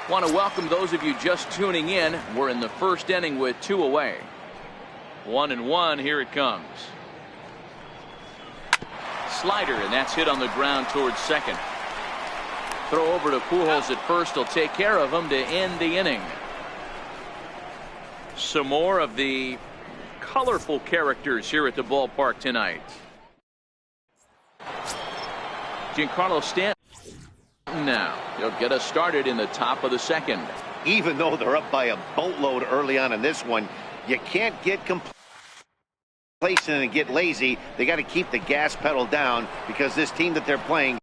Want to welcome those of you just tuning in. We're in the first inning with 2 away. 1-1. Here it comes. Slider, and that's hit on the ground towards second. Throw over to Pujols at first. He'll take care of him to end the inning. Some more of the colorful characters here at the ballpark tonight. Giancarlo Stanton now. He'll get us started in the top of the second. Even though they're up by a boatload early on in this one, you can't get complacent and get lazy. They got to keep the gas pedal down because this team that they're playing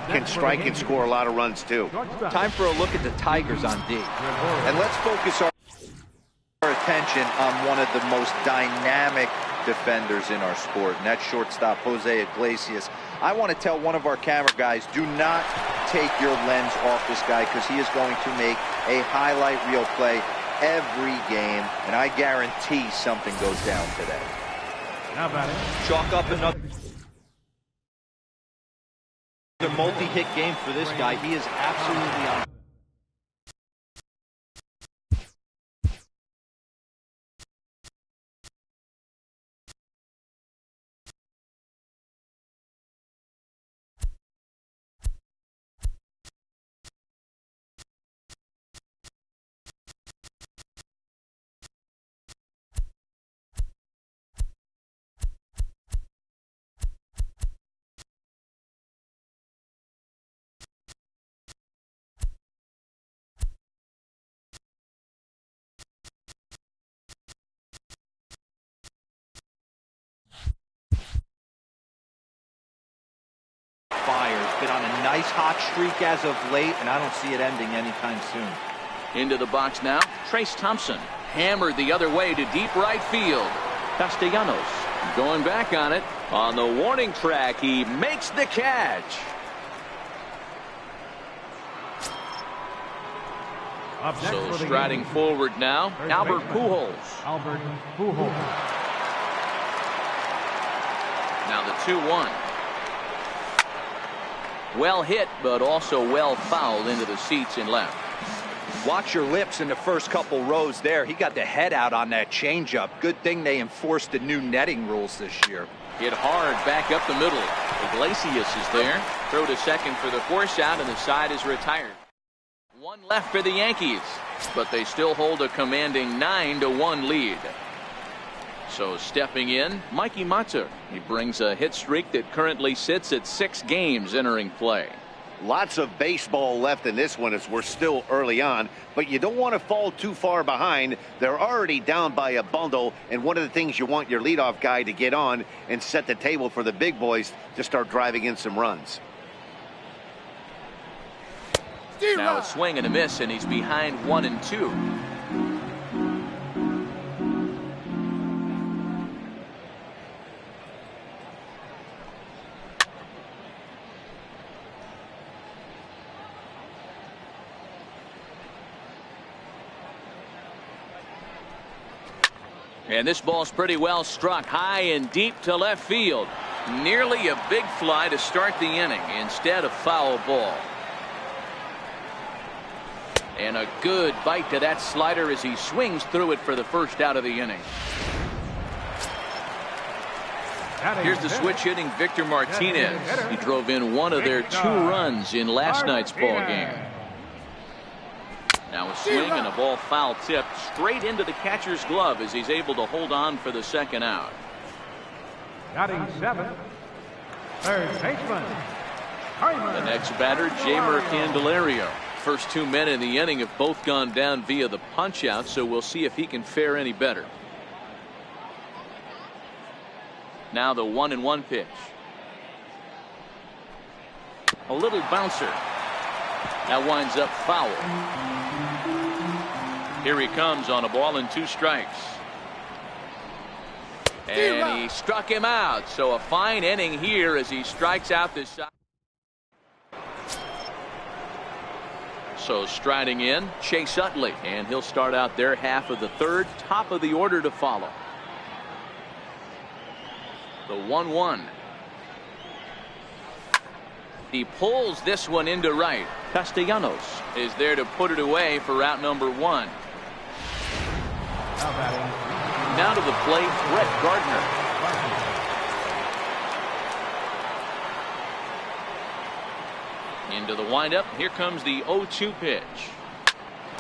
can strike and score a lot of runs too. Time for a look at the Tigers on D. And let's focus our attention on one of the most dynamic defenders in our sport, and that's shortstop Jose Iglesias. I want to tell one of our camera guys, do not take your lens off this guy because he is going to make a highlight reel play every game, and I guarantee something goes down today. How about it? Chalk up another multi-hit game for this guy. He is absolutely on. Been on a nice hot streak as of late, and I don't see it ending anytime soon. Into the box now. Trace Thompson hammered the other way to deep right field. Castellanos going back on it. On the warning track, he makes the catch. So striding forward now, Albert Pujols. Now the 2-1. Well hit, but also well fouled into the seats in left. Watch your lips in the first couple rows there. He got the head out on that changeup. Good thing they enforced the new netting rules this year. Hit hard back up the middle. Iglesias is there. Throw to second for the force out, and the side is retired. 1 left for the Yankees, but they still hold a commanding 9-1 lead. So stepping in, Mikey Mutzer. He brings a hit streak that currently sits at 6 games entering play. Lots of baseball left in this one as we're still early on, but you don't want to fall too far behind. They're already down by a bundle, and one of the things you want your leadoff guy to get on and set the table for the big boys to start driving in some runs. Now a swing and a miss, and he's behind 1-2. And this ball's pretty well struck high and deep to left field. Nearly a big fly to start the inning instead of foul ball. And a good bite to that slider as he swings through it for the first out of the inning. Here's the switch hitting Victor Martinez. He drove in one of their 2 runs in last night's ball game. Now a swing and a ball foul tipped straight into the catcher's glove as he's able to hold on for the second out. Batting 7th, third baseman. The next batter, Jeimer Candelario. First 2 men in the inning have both gone down via the punch out, so we'll see if he can fare any better. Now the 1-1 pitch. A little bouncer. That winds up foul. Here he comes on a ball and 2 strikes. And he struck him out. So a fine inning here as he strikes out this side. So striding in, Chase Utley, and he'll start out their half of the third. Top of the order to follow. The 1-1. He pulls this one into right. Castellanos is there to put it away for out number 1. Now to the plate, Brett Gardner. Into the windup. Here comes the 0-2 pitch.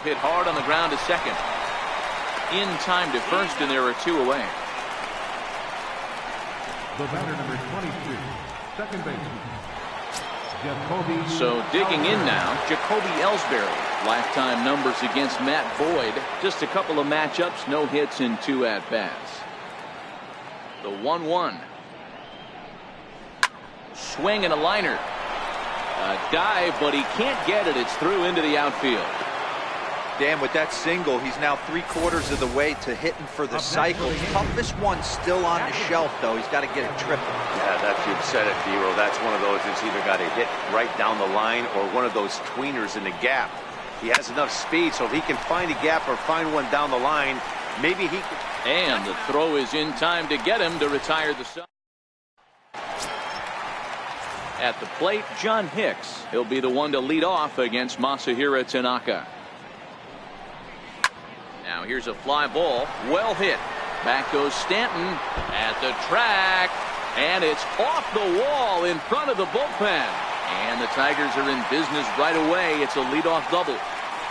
Hit hard on the ground to second. In time to first, and there are 2 away. The batter, number 23, second baseman. So digging in now, Jacoby Ellsbury. Lifetime numbers against Matt Boyd. Just a couple of matchups, no hits in 2 at-bats. The 1-1. Swing and a liner. A dive, but he can't get it. It's through into the outfield. Dan, with that single, he's now 3/4 of the way to hitting for the cycle. Toughest one still on the shelf, though. He's got to get it triple. Yeah, you've said it, Dero. That's one of those that's either got to hit right down the line or one of those tweeners in the gap. He has enough speed, so if he can find a gap or find one down the line, maybe he can. And the throw is in time to get him to retire the side. At the plate, John Hicks. He'll be the one to lead off against Masahiro Tanaka. Now here's a fly ball. Well hit. Back goes Stanton at the track. And it's off the wall in front of the bullpen. And the Tigers are in business right away. It's a leadoff double.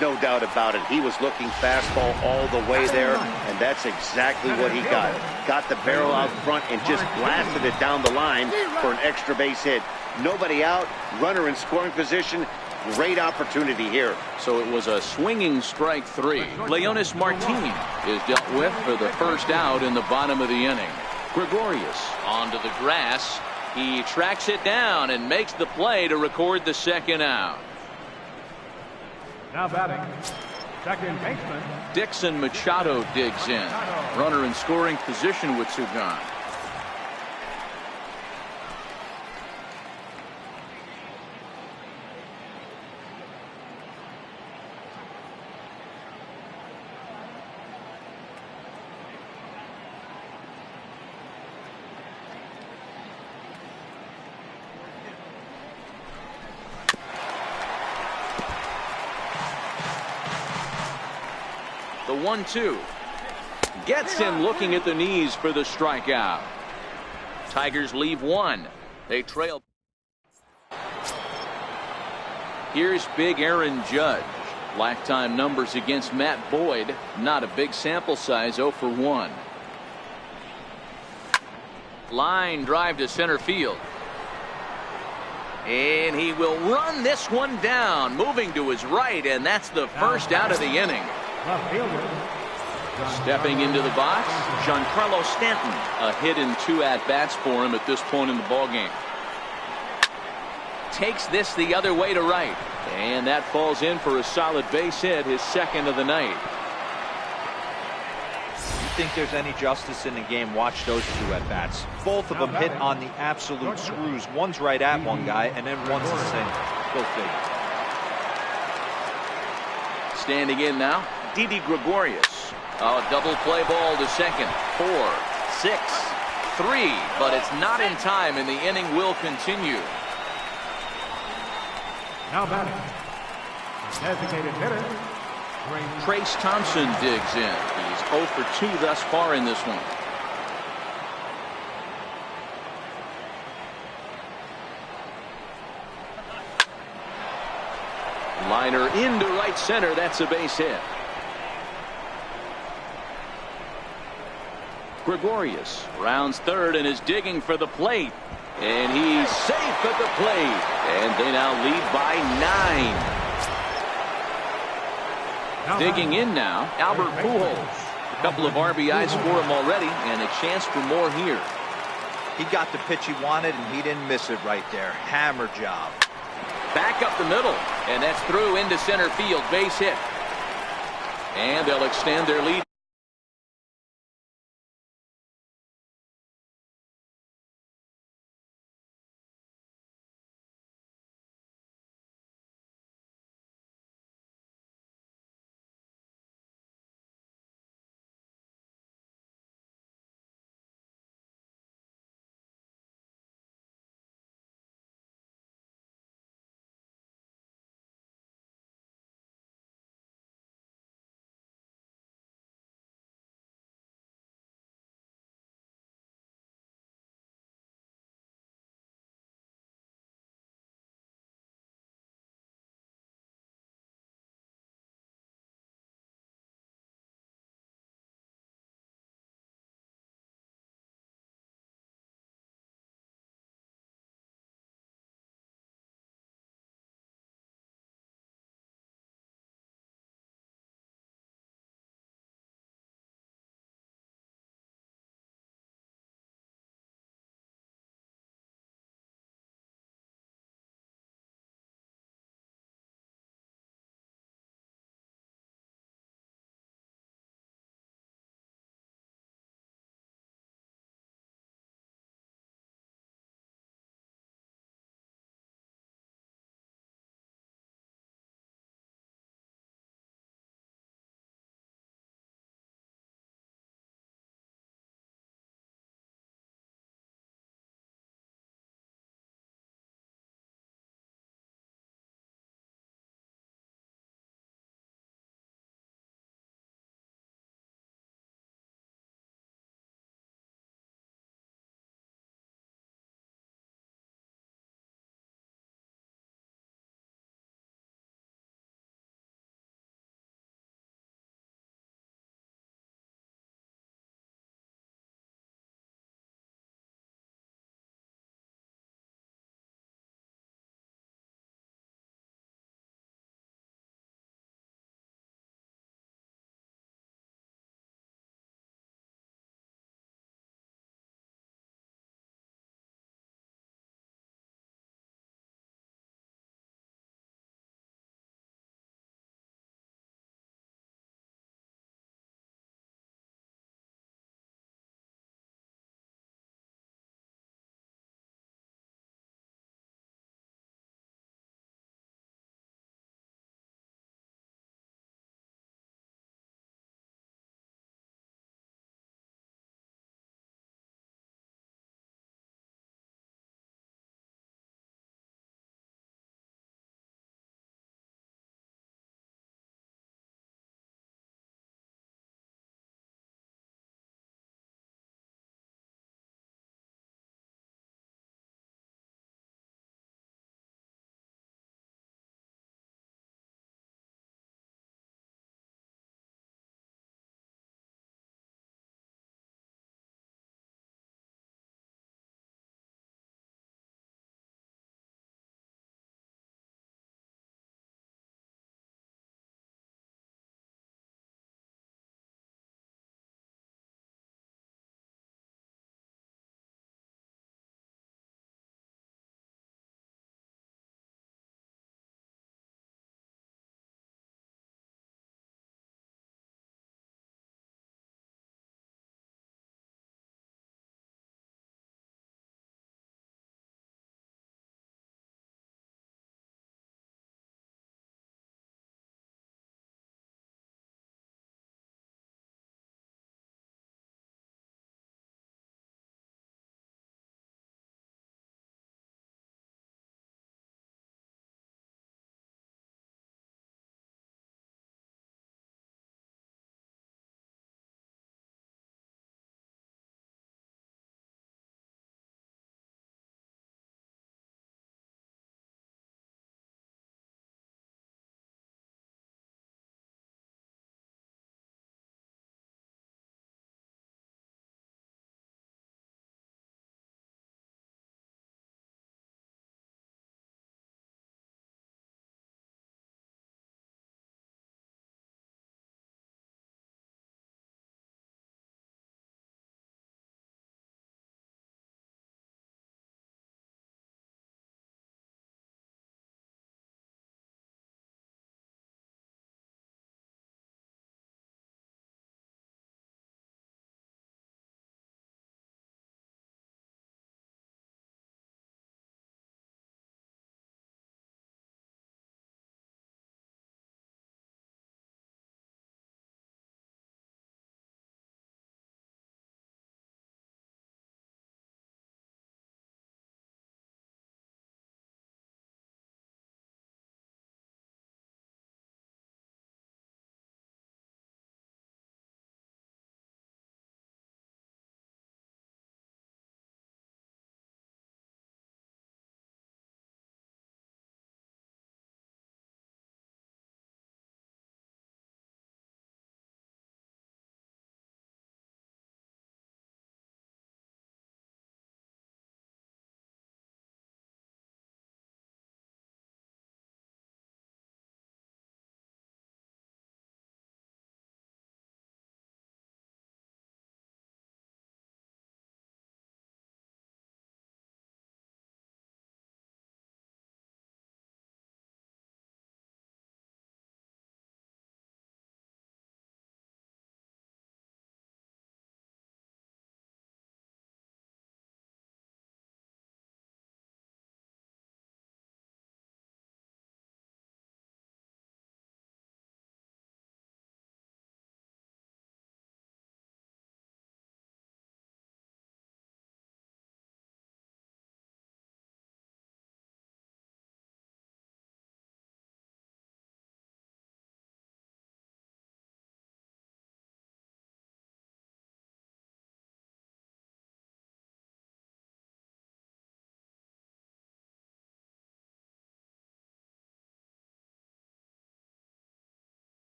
No doubt about it. He was looking fastball all the way there, and that's exactly what he got. Got the barrel out front and just blasted it down the line for an extra base hit. Nobody out, runner in scoring position. Great opportunity here. So it was a swinging strike 3. Leonis Martin is dealt with for the first out in the bottom of the inning. Gregorius onto the grass. He tracks it down and makes the play to record the second out. Now batting, second baseman. Dixon Machado digs in. Runner in scoring position with 2 gone. The 1-2 gets him looking at the knees for the strikeout. Tigers leave 1. They trail. Here's big Aaron Judge. Lifetime numbers against Matt Boyd. Not a big sample size, 0 for 1. Line drive to center field. And he will run this one down, moving to his right, and that's the first out of the inning. Stepping into the box, Giancarlo Stanton. A hit in 2 at-bats for him at this point in the ballgame. Takes this the other way to right. And that falls in for a solid base hit, his second of the night. You think there's any justice in the game? Watch those 2 at-bats. Both of them hit on the absolute screws. One's right at one guy, and then one's a single. Go figure. Standing in now, Didi Gregorius. A double play ball to second. 4, 6, 3, but it's not in time, and the inning will continue. Now batting, designated hitter, Trace Thompson digs in. He's 0 for 2 thus far in this one. Liner into right center. That's a base hit. Gregorius rounds third and is digging for the plate. And he's safe at the plate. And they now lead by 9. Digging in now, Albert Pujols. A couple of RBIs for him already, and a chance for more here. He got the pitch he wanted, and he didn't miss it right there. Hammer job. Back up the middle, and that's through into center field. Base hit. And they'll extend their lead.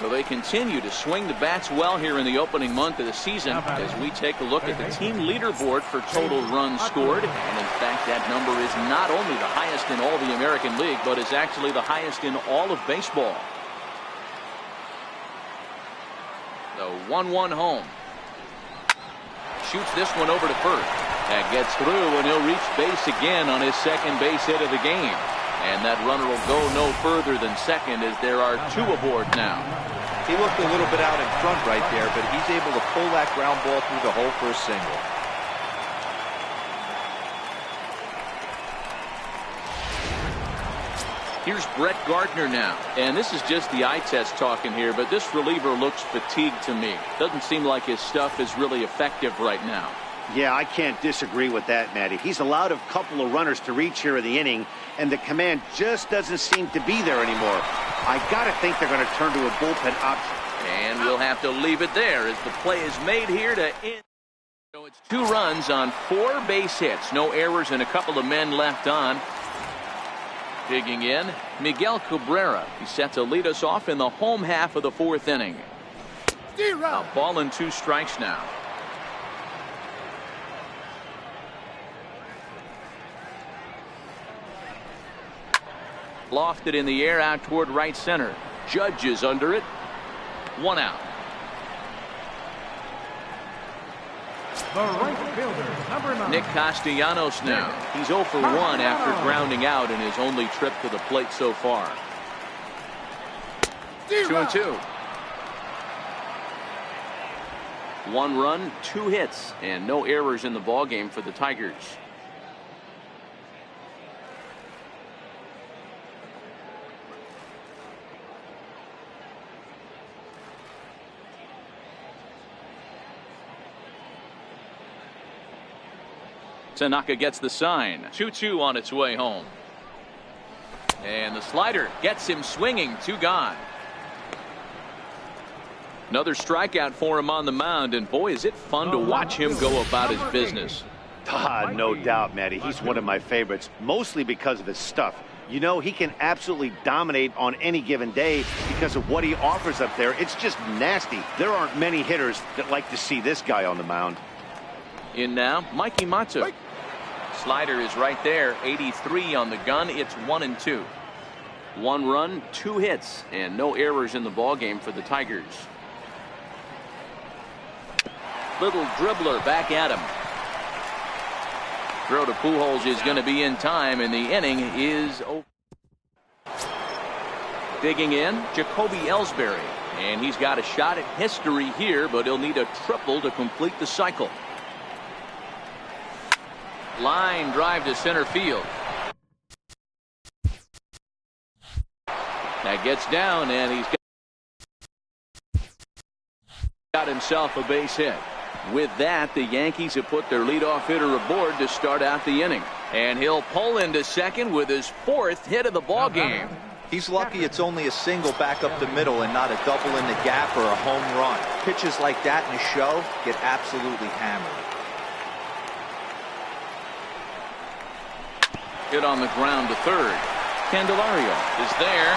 So they continue to swing the bats well here in the opening month of the season as we take a look at the team leaderboard for total runs scored. And in fact, that number is not only the highest in all the American League, but is actually the highest in all of baseball. The 1-1 home. Shoots this one over to first. That gets through, and he'll reach base again on his second base hit of the game. And that runner will go no further than second as there are two aboard now. He looked a little bit out in front right there, but he's able to pull that ground ball through the hole for a single. Here's Brett Gardner now. And this is just the eye test talking here, but this reliever looks fatigued to me. Doesn't seem like his stuff is really effective right now. Yeah, I can't disagree with that, Matty. He's allowed a couple of runners to reach here in the inning, and the command just doesn't seem to be there anymore. I got to think they're going to turn to a bullpen option. And we'll have to leave it there as the play is made here to end. So it's 2 runs on 4 base hits. No errors and a couple of men left on. Digging in, Miguel Cabrera. He's set to lead us off in the home half of the 4th inning. A ball and 2 strikes now. Lofted in the air out toward right center. Judge is under it. 1 out. The right fielder, number 9. Nick Castellanos now. He's 0 for 1 after grounding out in his only trip to the plate so far. 2-2. 1 run, 2 hits, and no errors in the ballgame for the Tigers. Tanaka gets the sign. 2-2 on its way home. And the slider gets him swinging. 2 gone. Another strikeout for him on the mound, and boy, is it fun to watch him go about his business. No doubt, Matty. He's one of my favorites, mostly because of his stuff. You know, he can absolutely dominate on any given day because of what he offers up there. It's just nasty. There aren't many hitters that like to see this guy on the mound. In now, Mikey Matsu. Slider is right there. 83 on the gun. It's 1-2. 1 run, 2 hits, and no errors in the ballgame for the Tigers. Little dribbler back at him. Throw to Pujols is going to be in time, and the inning is over. Digging in, Jacoby Ellsbury, and he's got a shot at history here, but he'll need a triple to complete the cycle. Line drive to center field. That gets down, and he's got himself a base hit. With that, the Yankees have put their leadoff hitter aboard to start out the inning. And he'll pull into second with his 4th hit of the ball game. He's lucky it's only a single back up the middle and not a double in the gap or a home run. Pitches like that in a show get absolutely hammered. Hit on the ground to third. Candelario is there.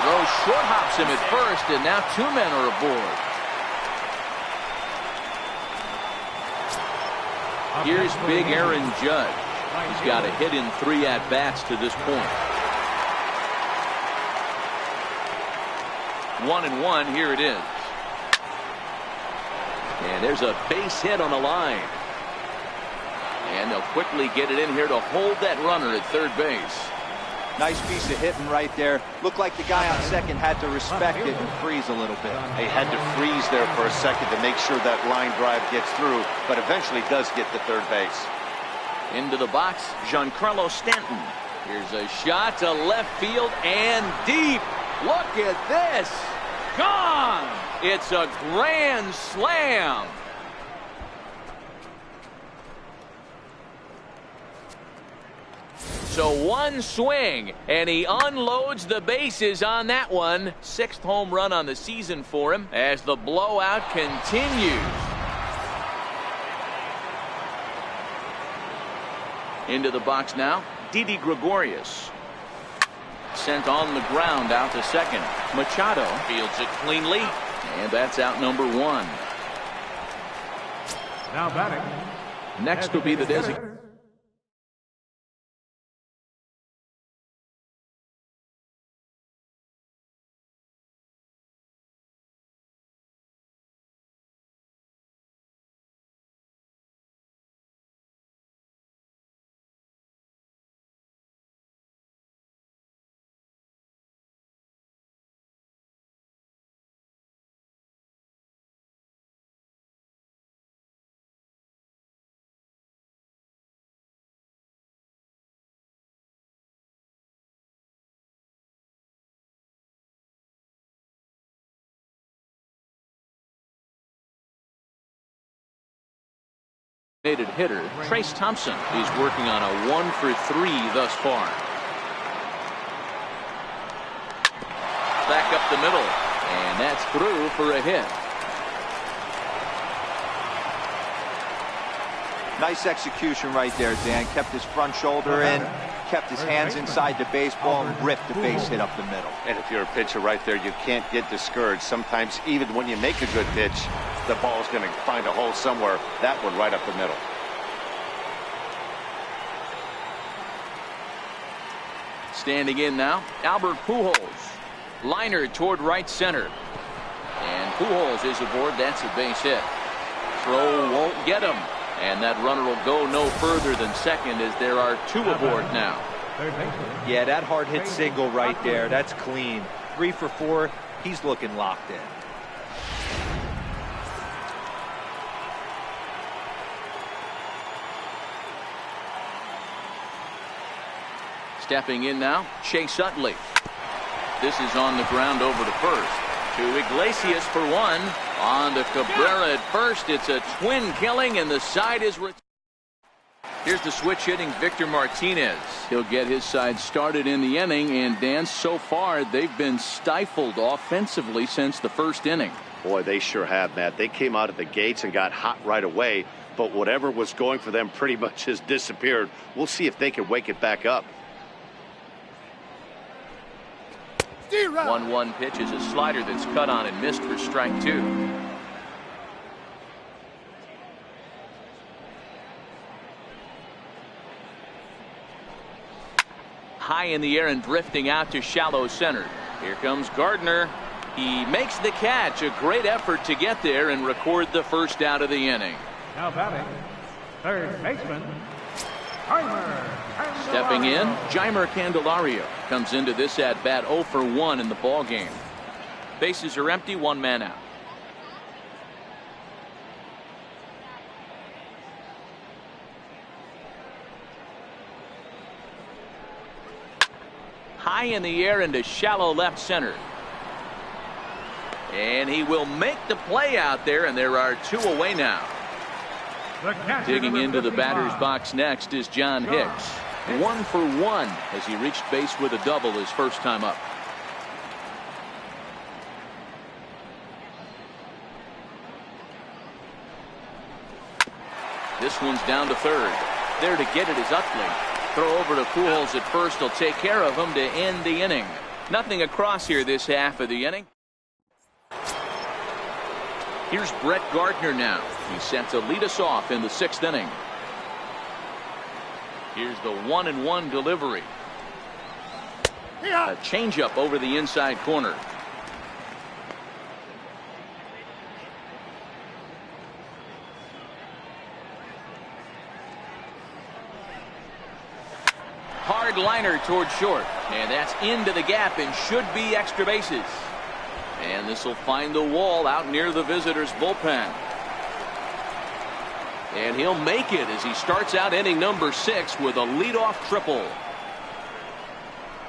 Throws short hops him at first, and now 2 men are aboard. Here's big Aaron Judge. He's got a hit in 3 at-bats to this point. 1-1, here it is. And there's a base hit on the line. And they'll quickly get it in here to hold that runner at third base. Nice piece of hitting right there. Looked like the guy on second had to respect it and freeze a little bit. He had to freeze there for a second to make sure that line drive gets through, but eventually does get to third base. Into the box, Giancarlo Stanton. Here's a shot to left field and deep. Look at this. Gone. It's a grand slam. So 1 swing, and he unloads the bases on that one. 6th home run on the season for him as the blowout continues. Into the box now, Didi Gregorius. sent on the ground out to second. Machado fields it cleanly, and that's out number 1. Now batting. Next will be the designated. Hitter Trace Thompson is working on a 1-for-3 thus far. Back up the middle, and that's through for a hit. Nice execution right there, Dan. Kept his front shoulder in, kept his hands inside the baseball, and ripped the base hit up the middle. And if you're a pitcher right there, you can't get discouraged. Sometimes even when you make a good pitch, the ball's going to find a hole somewhere. That one right up the middle. Standing in now, Albert Pujols. Liner toward right center. And Pujols is aboard. That's a base hit. Throw won't get him. And that runner will go no further than second as there are 2 aboard now. Yeah, that hard hit single right there. That's clean. 3 for 4. He's looking locked in. Stepping in now, Chase Utley. This is on the ground over to first. To Iglesias for 1. On to Cabrera at first. It's a twin killing, and the side is retired. Here's the switch hitting Victor Martinez. He'll get his side started in the inning, and Dan, so far they've been stifled offensively since the first inning. Boy, they sure have, Matt. They came out of the gates and got hot right away, but whatever was going for them pretty much has disappeared. We'll see if they can wake it back up. 1-1 pitch is a slider that's cut on and missed for strike 2. High in the air and drifting out to shallow center. Here comes Gardner. He makes the catch. A great effort to get there and record the first out of the inning. Now batting, third baseman, Stepping in, Jeimer Candelario comes into this at bat 0 for 1 in the ball game. Bases are empty, 1 man out. High in the air into shallow left center. And he will make the play out there, and there are 2 away now. Digging into the batter's box next is John Hicks. 1 for 1 as he reached base with a double his first time up. This one's down to third. There to get it is Utley. Throw over to Pujols at first. He'll take care of him to end the inning. Nothing across here this half of the inning. Here's Brett Gardner now. He's set to lead us off in the 6th inning. Here's the 1-1 delivery. A changeup over the inside corner. Hard liner toward short, and that's into the gap and should be extra bases. And this will find the wall out near the visitors' bullpen. And he'll make it as he starts out inning number 6 with a leadoff triple.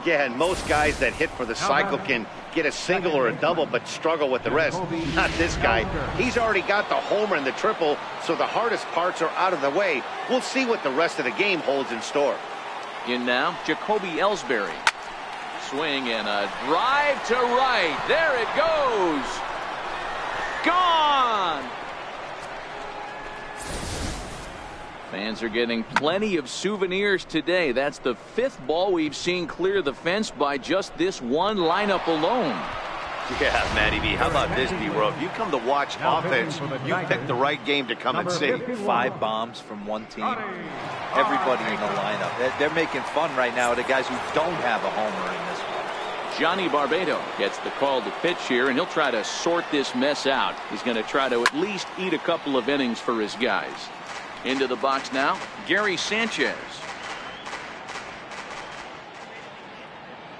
Yeah, and most guys that hit for the cycle can get a single or a double but struggle with the rest. Not this guy. He's already got the homer and the triple, so the hardest parts are out of the way. We'll see what the rest of the game holds in store. In now, Jacoby Ellsbury. Swing and a drive to right. There it goes. Gone. Fans are getting plenty of souvenirs today. That's the 5th ball we've seen clear the fence by just this one lineup alone. Yeah, Matty B. How about this, B-Row? If you come to watch offense, you picked the right game to come and see. 5 bombs from one team. Everybody in the lineup. They're making fun right now of the guys who don't have a homer in this one. Johnny Barbado gets the call to pitch here, and he'll try to sort this mess out. He's going to try to at least eat a couple of innings for his guys. Into the box now, Gary Sanchez.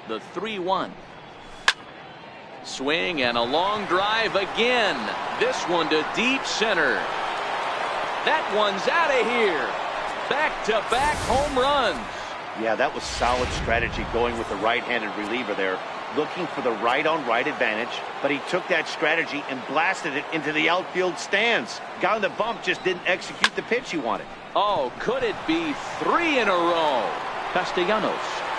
The 3-1. Swing and a long drive again. This one to deep center. That one's out of here. Back-to-back home runs. Yeah, that was solid strategy going with the right-handed reliever there. Looking for the right-on-right advantage, but he took that strategy and blasted it into the outfield stands. Guy on the bump just didn't execute the pitch he wanted. Oh, could it be 3 in a row? Castellanos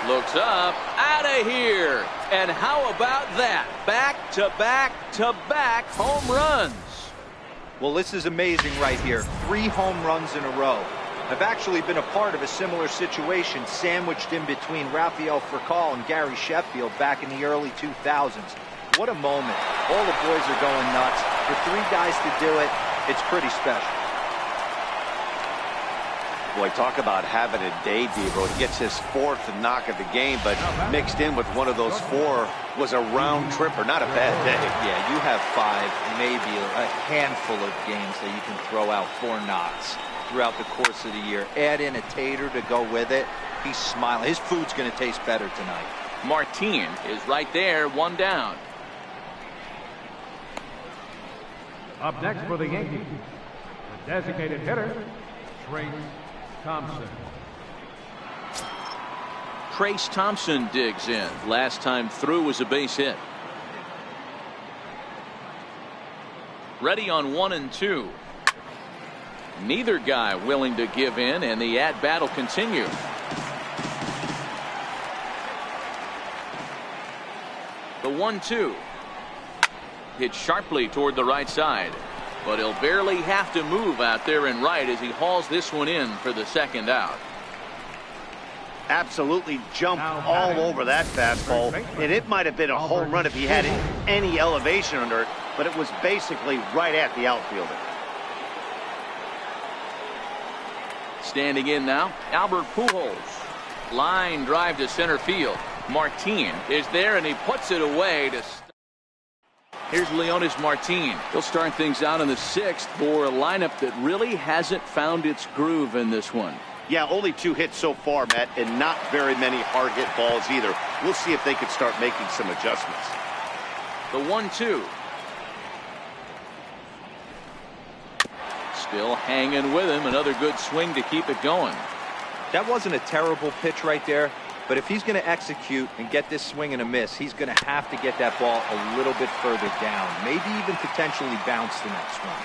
looks up, out of here. And how about that? Back-to-back-to-back home runs. Well, this is amazing right here. 3 home runs in a row. I've actually been a part of a similar situation, sandwiched in between Rafael Furcal and Gary Sheffield back in the early 2000s. What a moment. All the boys are going nuts. For 3 guys to do it, it's pretty special. Boy, talk about having a day, Devo. He gets his 4th knock of the game, but mixed in with one of those 4 was a round tripper. Not a bad day. Yeah, you have 5, maybe a handful of games that you can throw out 4 knocks throughout the course of the year. Add in a tater to go with it. He's smiling. His food's going to taste better tonight. Martin is right there, 1 down. Up next for the Yankees, the designated hitter, Trace Thompson. Trace Thompson digs in. Last time through was a base hit. Ready on 1 and 2. Neither guy willing to give in, and the at-bat will continue. The 1-2. Hit sharply toward the right side, but he'll barely have to move out there in right as he hauls this one in for the 2nd out. Absolutely jumped all over that fastball, and it might have been a home run if he had any elevation under it, but it was basically right at the outfielder. Standing in now, Albert Pujols. Line drive to center field. Martin is there, and he puts it away to stop. Here's Leonis Martin. He'll start things out in the 6th for a lineup that really hasn't found its groove in this one. Yeah, only 2 hits so far, Matt, and not very many hard hit balls either. We'll see if they can start making some adjustments. The 1-2. Still hanging with him. Another good swing to keep it going. That wasn't a terrible pitch right there, but if he's going to execute and get this swing and a miss, he's going to have to get that ball a little bit further down, maybe even potentially bounce the next one.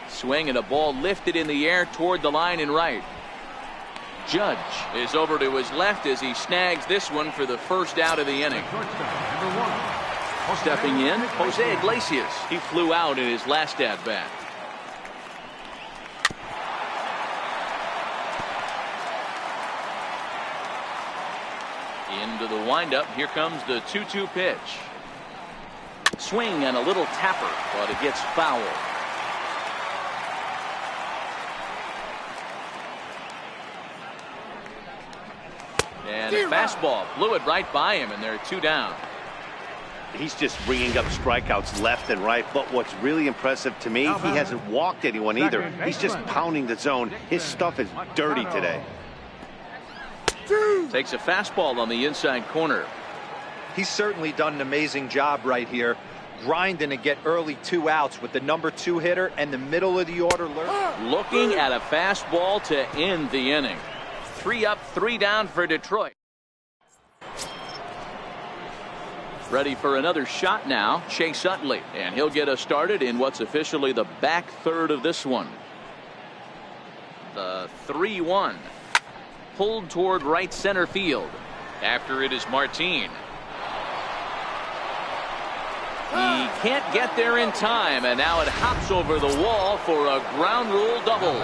Swing and a ball lifted in the air toward the line and right. Judge is over to his left as he snags this one for the 1st out of the inning. Stepping in, Jose Iglesias. He flew out in his last at-bat. Into the windup. Here comes the 2-2 pitch. Swing and a little tapper, but it gets foul. And a fastball blew it right by him, and they're 2 down. He's just ringing up strikeouts left and right, but what's really impressive to me, he hasn't walked anyone either. He's just pounding the zone. His stuff is dirty today. Takes a fastball on the inside corner. He's certainly done an amazing job right here, grinding to get early 2 outs with the number 2 hitter and the middle of the order. Looking at a fastball to end the inning. 3 up, 3 down for Detroit. Ready for another shot now, Chase Utley, and he'll get us started in what's officially the back 3rd of this one. The 3-1. Pulled toward right center field. After it is Martin. He can't get there in time, and now it hops over the wall for a ground rule double.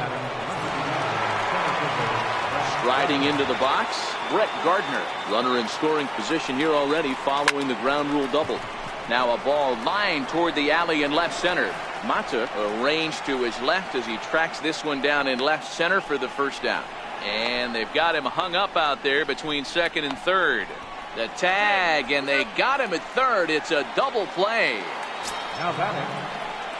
Striding into the box, Brett Gardner. Runner in scoring position here already following the ground rule double. Now a ball lined toward the alley in left center. Mata arranged to his left as he tracks this one down in left center for the first down. And they've got him hung up out there between second and third. The tag, and they got him at third. It's a double play. Now batting,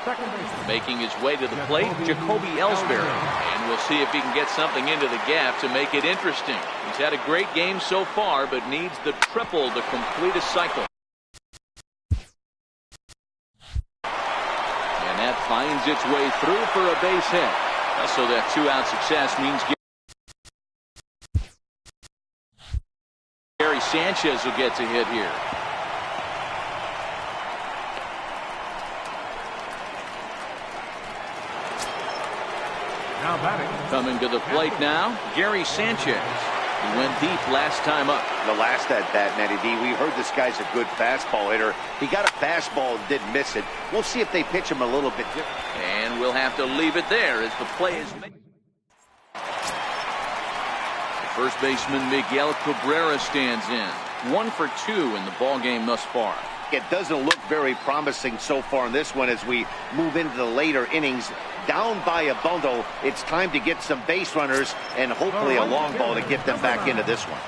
second baseman. Making his way to the plate, Jacoby Ellsbury. And we'll see if he can get something into the gap to make it interesting. He's had a great game so far, but needs the triple to complete a cycle. And that finds its way through for a base hit. So that two-out success means Gary Sanchez will get to hit here. Now batting. Coming to the plate now, Gary Sanchez. He went deep last time up. The last at bat, Matty D, we heard this guy's a good fastball hitter. He got a fastball and didn't miss it. We'll see if they pitch him a little bit different. And we'll have to leave it there as the play is made. First baseman Miguel Cabrera stands in. 1 for 2 in the ball game thus far. It doesn't look very promising so far in this one as we move into the later innings. Down by a bundle, it's time to get some base runners and hopefully a long ball to get them back into this one.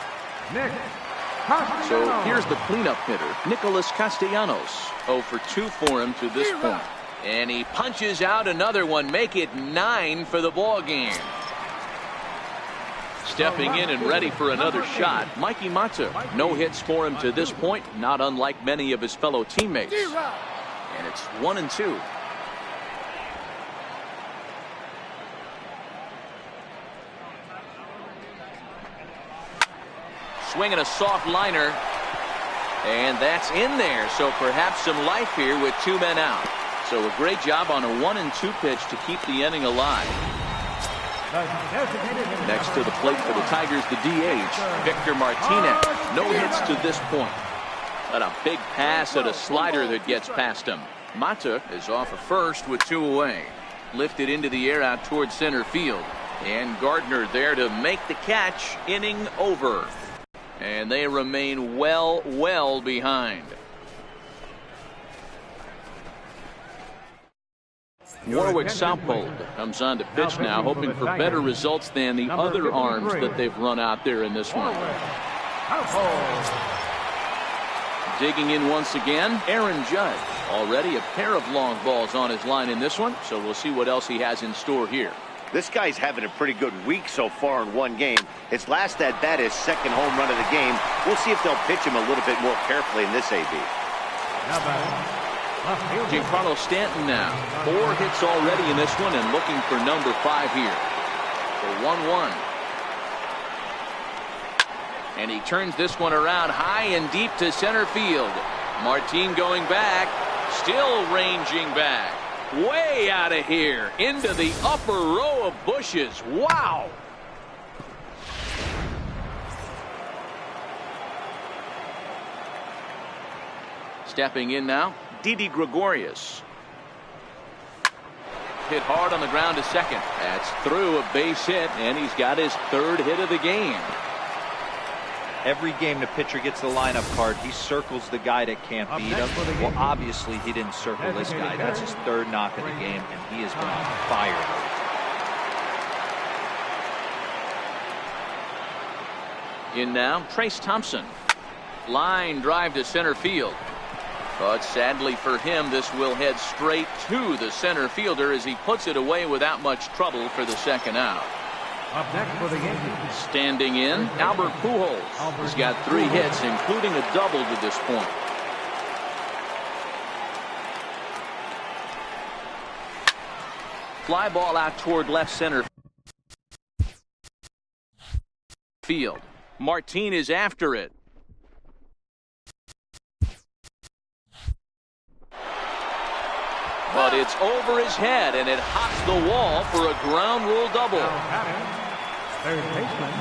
So here's the cleanup hitter, Nicholas Castellanos. 0 for 2 for him to this point. And he punches out another one, make it 9 for the ball game. Stepping in and ready for another shot, Mikey Mata. No hits for him to this point, not unlike many of his fellow teammates. And it's 1-2. Swinging a soft liner. And that's in there, so perhaps some life here with 2 men out. So a great job on a 1-2 pitch to keep the inning alive. Next to the plate for the Tigers, the DH, Victor Martinez. No hits to this point. But a big pass at a slider that gets past him. Mata is off of first with 2 away. Lifted into the air out towards center field. And Gardner there to make the catch. Inning over. And they remain well behind. Warwick Southpold comes on to pitch now, hoping for better results than the other arms that they've run out there in this one. Digging in once again, Aaron Judge. Already a pair of long balls on his line in this one, so we'll see what else he has in store here. This guy's having a pretty good week so far in one game. His last at bat is second home run of the game. We'll see if they'll pitch him a little bit more carefully in this AB. Giancarlo Stanton now. 4 hits already in this one and looking for number 5 here. For 1-1. And he turns this one around high and deep to center field. Martin going back. Still ranging back. Way out of here. Into the upper row of bushes. Wow. Stepping in now, Didi Gregorius. Hit hard on the ground to second. That's through, a base hit, and he's got his 3rd hit of the game. Every game the pitcher gets the lineup card, he circles the guy that can't beat him. Well, obviously he didn't circle this guy. That's his 3rd knock of the game, and he has been on fire. In now, Trace Thompson. Line drive to center field. But sadly for him, this will head straight to the center fielder as he puts it away without much trouble for the 2nd out. Up next for the Yankees. Standing in, Albert Pujols. He's got 3 hits, including a double to this point. Fly ball out toward left center field. Martin is after it. But it's over his head, and it hops the wall for a ground rule double.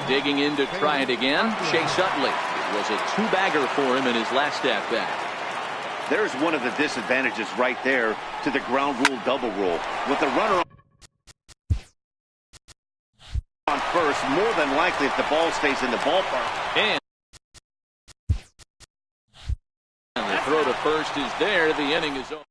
Digging in to try it again, Chase Utley. It was a 2-bagger for him in his last at-bat. There's one of the disadvantages right there to the ground rule double rule. With the runner on first, more than likely if the ball stays in the ballpark. And the throw to first is there. The inning is over.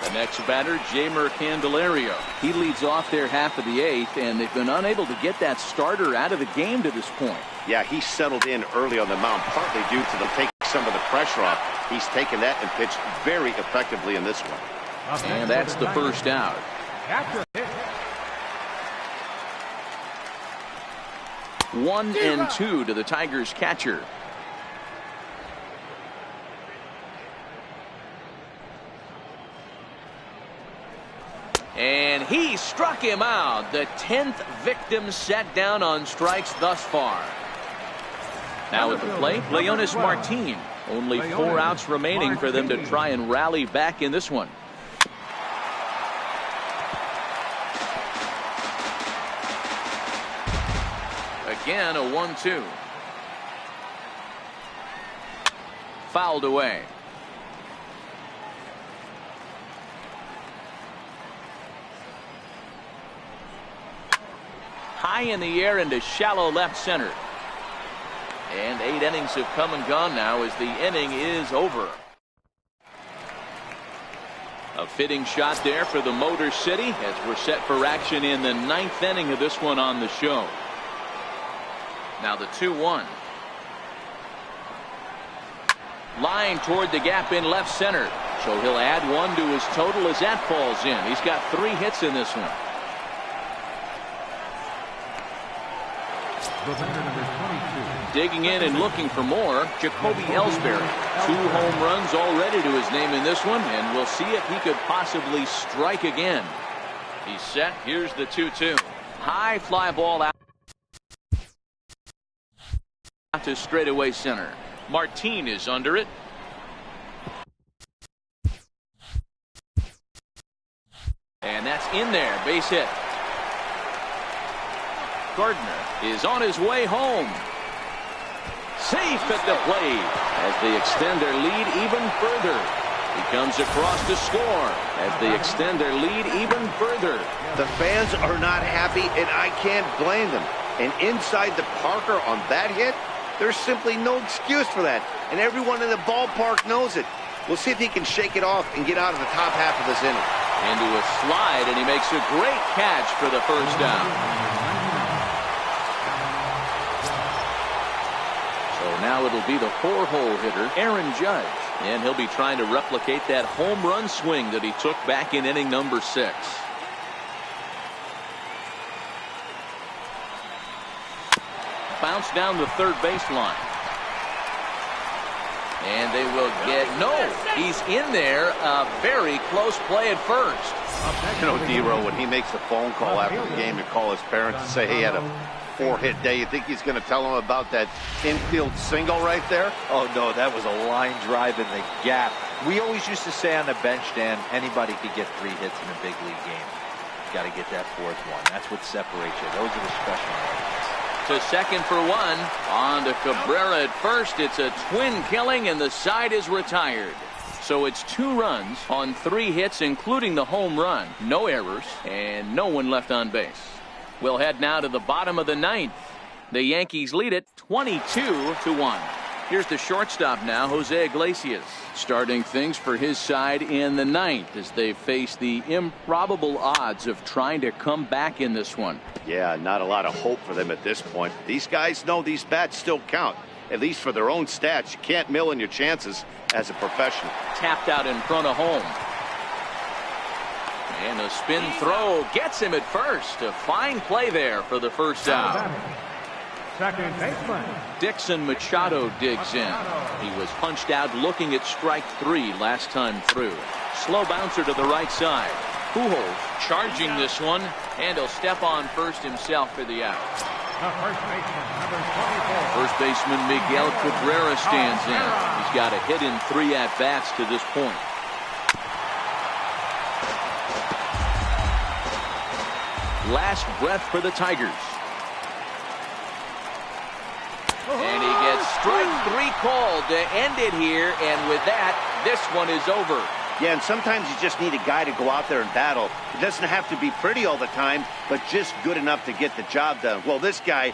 The next batter, Jeimer Candelario. He leads off their half of the eighth, and they've been unable to get that starter out of the game to this point. Yeah, he settled in early on the mound, partly due to them taking some of the pressure off. He's taken that and pitched very effectively in this one. And that's the first out. 1-2 to the Tigers catcher. And he struck him out. The 10th victim set down on strikes thus far. Now at the plate, Leonis Martin. Only 4 outs remaining for them to try and rally back in this one. Again, a 1-2. Fouled away. High in the air into shallow left center. And 8 innings have come and gone now as the inning is over. A fitting shot there for the Motor City as we're set for action in the 9th inning of this one on the show. Now the 2-1. Line toward the gap in left center. So he'll add 1 to his total as that falls in. He's got 3 hits in this one. Digging in and looking for more, Jacoby Ellsbury. 2 home runs already to his name in this one, and we'll see if he could possibly strike again. He's set. Here's the 2-2. High fly ball out to straightaway center. Martin is under it. And that's in there. Base hit. Gardner is on his way home. Safe at the plate as they extend their lead even further. He comes across to score as they extend their lead even further. The fans are not happy, and I can't blame them. And inside the Parker on that hit, there's simply no excuse for that. And everyone in the ballpark knows it. We'll see if he can shake it off and get out of the top half of this inning. Into a slide, and he makes a great catch for the first down. Now it'll be the 4-hole hitter, Aaron Judge. And he'll be trying to replicate that home run swing that he took back in inning number 6. Bounce down the third baseline. And they will get, no, he's in there. A very close play at first. You know, D-Row, when he makes a phone call after the game to call his parents and say he had a 4-hit day, you think he's going to tell them about that infield single right there? Oh, no, that was a line drive in the gap. We always used to say on the bench, Dan, anybody could get 3 hits in a big league game. You got to get that 4th one. That's what separates you. Those are the special moments. To second for 1. On to Cabrera at first. It's a twin killing, and the side is retired. So it's 2 runs on 3 hits, including the home run. No errors, and no one left on base. We'll head now to the bottom of the 9th. The Yankees lead it 22-1. Here's the shortstop now, Jose Iglesias, starting things for his side in the 9th as they face the improbable odds of trying to come back in this one. Yeah, not a lot of hope for them at this point. These guys know these bats still count, at least for their own stats. You can't mill in your chances as a professional. Tapped out in front of home. And a spin throw gets him at first. A fine play there for the first out. Second baseman Dixon Machado digs in. He was punched out looking at strike 3 last time through. Slow bouncer to the right side. Pujols charging this one, and he'll step on first himself for the out. The first baseman, number 24. First baseman Miguel Cabrera stands in. He's got a hit in 3 at-bats to this point. Last breath for the Tigers. And he gets strike 3 called to end it here, and with that, this one is over. Yeah, and sometimes you just need a guy to go out there and battle. It doesn't have to be pretty all the time, but just good enough to get the job done. Well, this guy